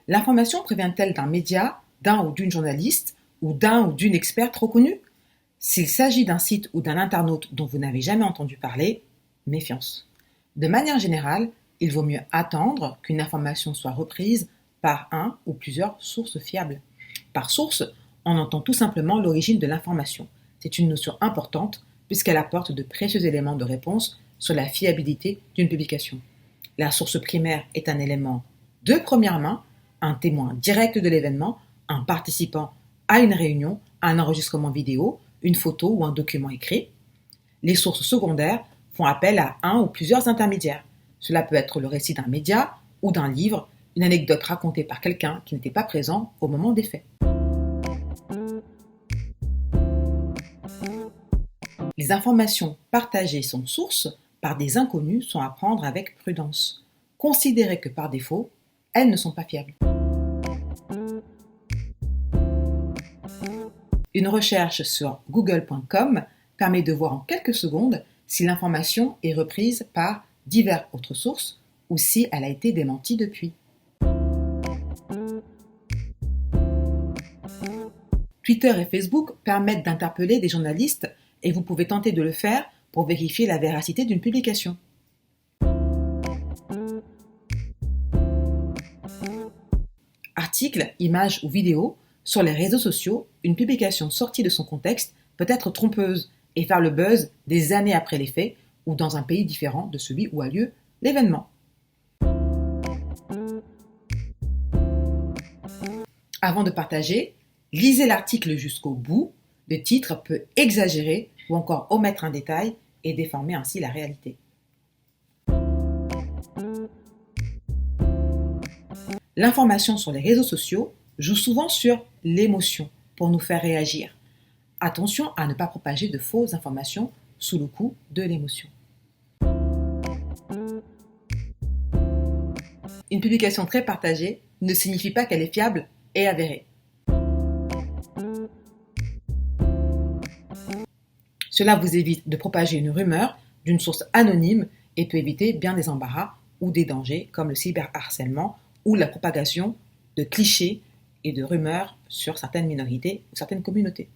L'information provient-elle d'un média, d'un ou d'une journaliste, ou d'un ou d'une experte reconnue? S'il s'agit d'un site ou d'un internaute dont vous n'avez jamais entendu parler, méfiance. De manière générale, il vaut mieux attendre qu'une information soit reprise par un ou plusieurs sources fiables. Par source, on entend tout simplement l'origine de l'information. C'est une notion importante puisqu'elle apporte de précieux éléments de réponse sur la fiabilité d'une publication. La source primaire est un élément de première main, un témoin direct de l'événement, un participant à une réunion, un enregistrement vidéo, une photo ou un document écrit. Les sources secondaires font appel à un ou plusieurs intermédiaires. Cela peut être le récit d'un média ou d'un livre, une anecdote racontée par quelqu'un qui n'était pas présent au moment des faits. Les informations partagées sans source par des inconnus sont à prendre avec prudence. Considérez que par défaut, elles ne sont pas fiables. Une recherche sur google.com permet de voir en quelques secondes si l'information est reprise par diverses autres sources ou si elle a été démentie depuis. Twitter et Facebook permettent d'interpeller des journalistes et vous pouvez tenter de le faire pour vérifier la véracité d'une publication. Articles, images ou vidéos, sur les réseaux sociaux, une publication sortie de son contexte peut être trompeuse et faire le buzz des années après les faits ou dans un pays différent de celui où a lieu l'événement. Avant de partager, lisez l'article jusqu'au bout. Le titre peut exagérer ou encore omettre un détail et déformer ainsi la réalité. L'information sur les réseaux sociaux joue souvent sur l'émotion pour nous faire réagir. Attention à ne pas propager de fausses informations sous le coup de l'émotion. Une publication très partagée ne signifie pas qu'elle est fiable et avérée. Cela vous évite de propager une rumeur d'une source anonyme et peut éviter bien des embarras ou des dangers comme le cyberharcèlement ou la propagation de clichés et de rumeurs sur certaines minorités ou certaines communautés.